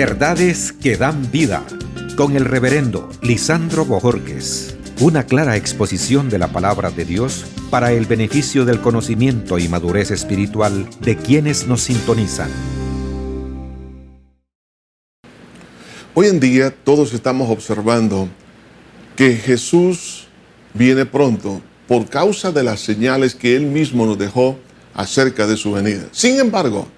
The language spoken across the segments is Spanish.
Verdades que dan vida, con el reverendo Lisandro Bojorquez. Una clara exposición de la palabra de Dios para el beneficio del conocimiento y madurez espiritual de quienes nos sintonizan. Hoy en día todos estamos observando que Jesús viene pronto por causa de las señales que Él mismo nos dejó acerca de su venida. Sin embargo,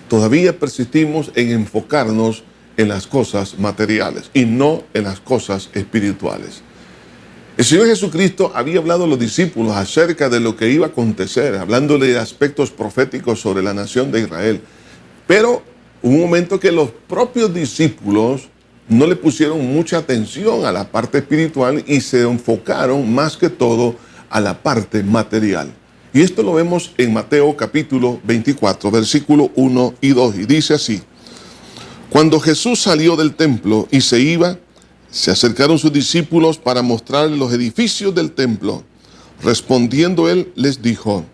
todavía persistimos en enfocarnos en las cosas materiales y no en las cosas espirituales. El Señor Jesucristo había hablado a los discípulos acerca de lo que iba a acontecer, hablándole de aspectos proféticos sobre la nación de Israel. Pero hubo un momento que los propios discípulos no le pusieron mucha atención a la parte espiritual y se enfocaron más que todo a la parte material. Y esto lo vemos en Mateo capítulo 24, versículo 1 y 2, y dice así: Cuando Jesús salió del templo y se iba, se acercaron sus discípulos para mostrarle los edificios del templo. Respondiendo él, les dijo: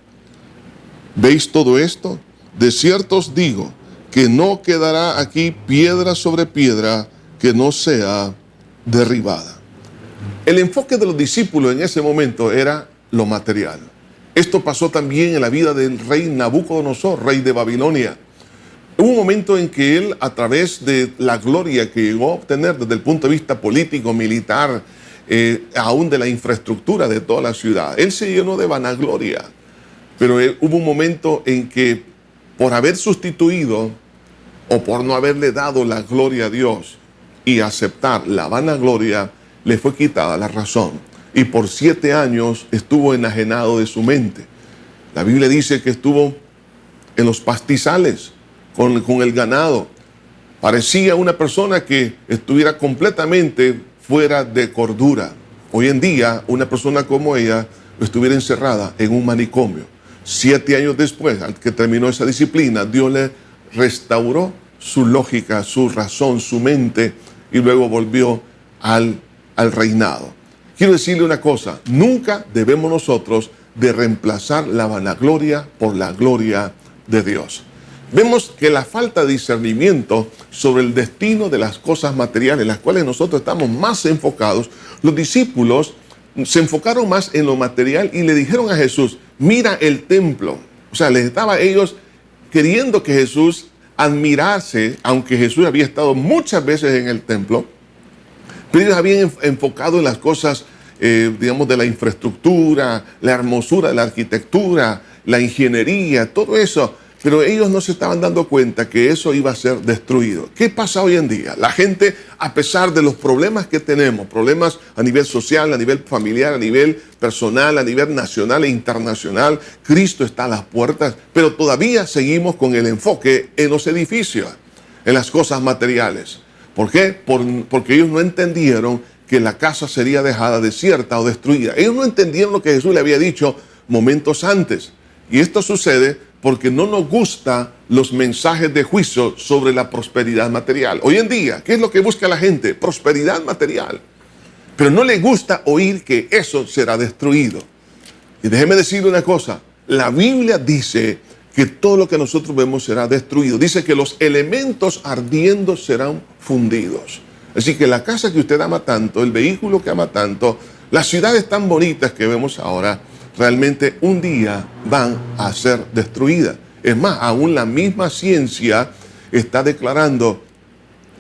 ¿Veis todo esto? De cierto os digo que no quedará aquí piedra sobre piedra que no sea derribada. El enfoque de los discípulos en ese momento era lo material. Esto pasó también en la vida del rey Nabucodonosor, rey de Babilonia. Hubo un momento en que él, a través de la gloria que llegó a obtener desde el punto de vista político, militar, aún de la infraestructura de toda la ciudad, él se llenó de vanagloria. Pero hubo un momento en que, por haber sustituido o por no haberle dado la gloria a Dios y aceptar la vanagloria, le fue quitada la razón. Y por 7 años estuvo enajenado de su mente. La Biblia dice que estuvo en los pastizales con el ganado. Parecía una persona que estuviera completamente fuera de cordura. Hoy en día, una persona como ella estuviera encerrada en un manicomio. 7 años después, al que terminó esa disciplina, Dios le restauró su lógica, su razón, su mente, y luego volvió al reinado. Quiero decirle una cosa: nunca debemos nosotros de reemplazar la vanagloria por la gloria de Dios. Vemos que la falta de discernimiento sobre el destino de las cosas materiales, en las cuales nosotros estamos más enfocados, los discípulos se enfocaron más en lo material y le dijeron a Jesús: mira el templo. O sea, les estaba ellos queriendo que Jesús admirase, aunque Jesús había estado muchas veces en el templo, pero ellos habían enfocado en las cosas, digamos, de la infraestructura, la hermosura de la arquitectura, la ingeniería, todo eso. Pero ellos no se estaban dando cuenta que eso iba a ser destruido. ¿Qué pasa hoy en día? La gente, a pesar de los problemas que tenemos, problemas a nivel social, a nivel familiar, a nivel personal, a nivel nacional e internacional, Cristo está a las puertas, pero todavía seguimos con el enfoque en los edificios, en las cosas materiales. ¿Por qué? Porque ellos no entendieron que la casa sería dejada desierta o destruida. Ellos no entendieron lo que Jesús le había dicho momentos antes. Y esto sucede porque no nos gustan los mensajes de juicio sobre la prosperidad material. Hoy en día, ¿qué es lo que busca la gente? Prosperidad material. Pero no le gusta oír que eso será destruido. Y déjeme decirle una cosa: la Biblia dice que todo lo que nosotros vemos será destruido. Dice que los elementos ardiendo serán fundidos. Así que la casa que usted ama tanto, el vehículo que ama tanto, las ciudades tan bonitas que vemos ahora, realmente un día van a ser destruidas. Es más, aún la misma ciencia está declarando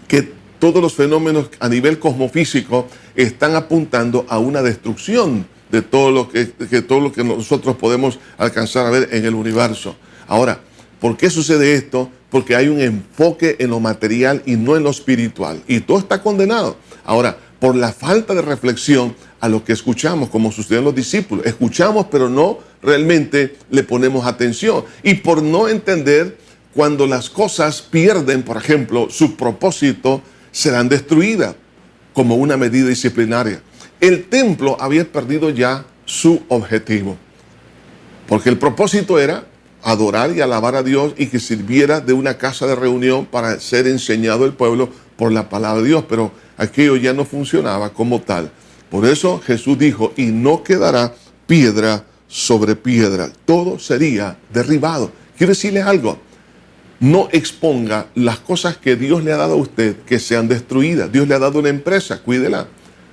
que todos los fenómenos a nivel cosmofísico están apuntando a una destrucción de todo lo que nosotros podemos alcanzar a ver en el universo. Ahora, ¿por qué sucede esto? Porque hay un enfoque en lo material y no en lo espiritual. Y todo está condenado. Ahora, por la falta de reflexión a lo que escuchamos, como sucedió en los discípulos. Escuchamos, pero no realmente le ponemos atención. Y por no entender, cuando las cosas pierden, por ejemplo, su propósito, serán destruidas como una medida disciplinaria. El templo había perdido ya su objetivo, porque el propósito era adorar y alabar a Dios y que sirviera de una casa de reunión para ser enseñado el pueblo por la palabra de Dios, pero aquello ya no funcionaba como tal. Por eso Jesús dijo: y no quedará piedra sobre piedra, todo sería derribado. Quiero decirles algo: No exponga las cosas que Dios le ha dado a usted que sean destruidas. Dios le ha dado una empresa, cuídela.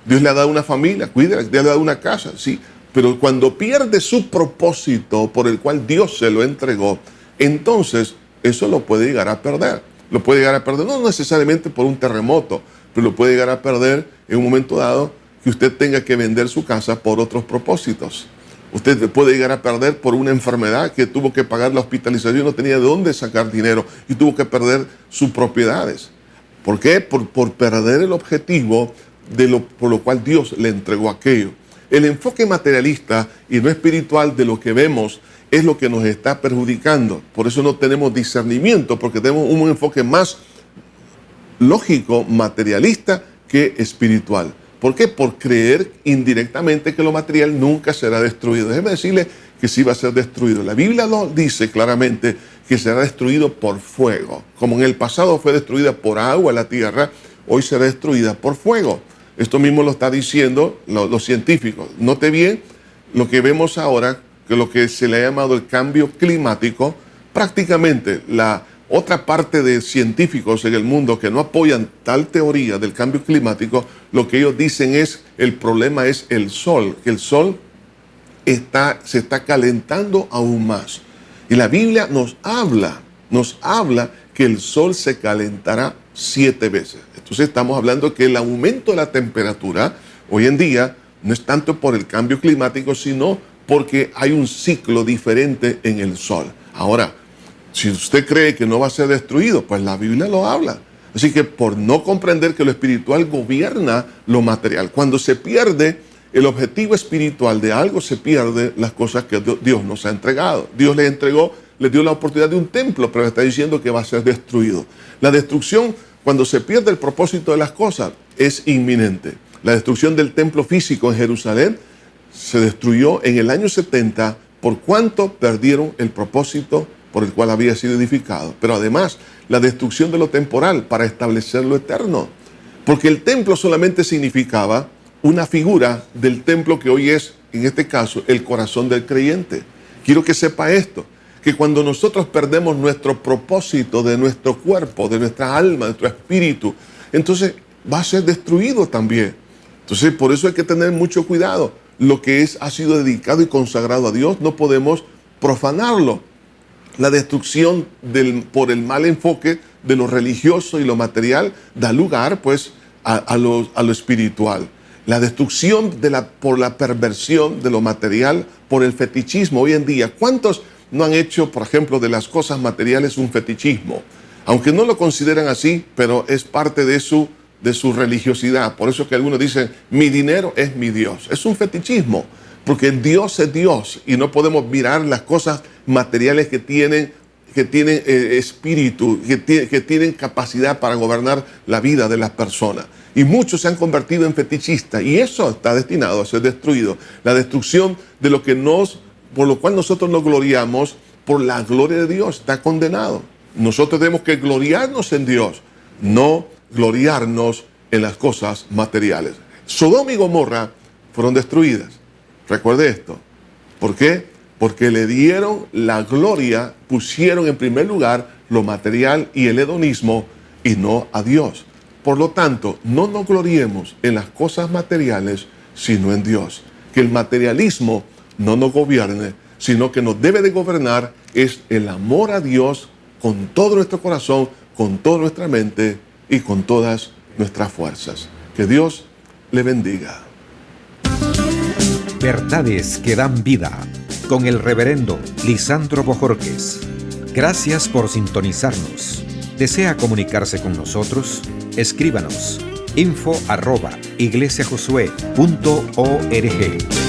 Dios le ha dado una familia, cuídela. Dios le ha dado una casa, sí. Pero cuando pierde su propósito por el cual Dios se lo entregó, entonces eso lo puede llegar a perder. Lo puede llegar a perder, no necesariamente por un terremoto, pero lo puede llegar a perder en un momento dado que usted tenga que vender su casa por otros propósitos. Usted puede llegar a perder por una enfermedad que tuvo que pagar la hospitalización y no tenía de dónde sacar dinero y tuvo que perder sus propiedades. ¿Por qué? Por perder el objetivo por lo cual Dios le entregó aquello. El enfoque materialista y no espiritual de lo que vemos es lo que nos está perjudicando. Por eso no tenemos discernimiento, porque tenemos un enfoque más lógico, materialista, que espiritual. ¿Por qué? Por creer indirectamente que lo material nunca será destruido. Déjeme decirle que sí va a ser destruido. La Biblia lo dice claramente que será destruido por fuego. Como en el pasado fue destruida por agua la tierra, hoy será destruida por fuego. Esto mismo lo está diciendo los científicos. Note bien lo que vemos ahora, que lo que se le ha llamado el cambio climático, prácticamente la otra parte de científicos en el mundo que no apoyan tal teoría del cambio climático, lo que ellos dicen es, el problema es el sol, que el sol se está calentando aún más. Y la Biblia nos habla que el sol se calentará 7 veces. Entonces estamos hablando que el aumento de la temperatura hoy en día no es tanto por el cambio climático, sino porque hay un ciclo diferente en el sol. Ahora, si usted cree que no va a ser destruido, pues la Biblia lo habla. Así que por no comprender que lo espiritual gobierna lo material, cuando se pierde el objetivo espiritual de algo, se pierde las cosas que Dios nos ha entregado. Dios le entregó, le dio la oportunidad de un templo, pero está diciendo que va a ser destruido. La destrucción, cuando se pierde el propósito de las cosas, es inminente. La destrucción del templo físico en Jerusalén se destruyó en el año 70 por cuanto perdieron el propósito por el cual había sido edificado. Pero además, la destrucción de lo temporal para establecer lo eterno. Porque el templo solamente significaba una figura del templo que hoy es, en este caso, el corazón del creyente. Quiero que sepa esto, que cuando nosotros perdemos nuestro propósito de nuestro cuerpo, de nuestra alma, de nuestro espíritu, entonces va a ser destruido también. Entonces, por eso hay que tener mucho cuidado. Lo que ha sido dedicado y consagrado a Dios, no podemos profanarlo. La destrucción por el mal enfoque de lo religioso y lo material da lugar pues a lo espiritual. La destrucción por la perversión de lo material, por el fetichismo hoy en día. ¿Cuántos no han hecho, por ejemplo, de las cosas materiales un fetichismo? Aunque no lo consideran así, pero es parte de su religiosidad. Por eso que algunos dicen, mi dinero es mi Dios. Es un fetichismo. Porque Dios es Dios y no podemos mirar las cosas materiales que tienen espíritu, que tienen capacidad para gobernar la vida de las personas. Y muchos se han convertido en fetichistas y eso está destinado a ser destruido. La destrucción de por lo cual nosotros nos gloriamos, por la gloria de Dios, está condenado. Nosotros tenemos que gloriarnos en Dios, no gloriarnos en las cosas materiales. Sodoma y Gomorra fueron destruidas. Recuerde esto. ¿Por qué? Porque le dieron la gloria, pusieron en primer lugar lo material y el hedonismo y no a Dios. Por lo tanto, no nos gloriemos en las cosas materiales, sino en Dios. Que el materialismo no nos gobierne, sino que nos debe de gobernar es el amor a Dios con todo nuestro corazón, con toda nuestra mente y con todas nuestras fuerzas. Que Dios le bendiga. Verdades que dan vida, con el reverendo Lisandro Bojorquez. Gracias por sintonizarnos. ¿Desea comunicarse con nosotros? Escríbanos info@iglesiajosué.org.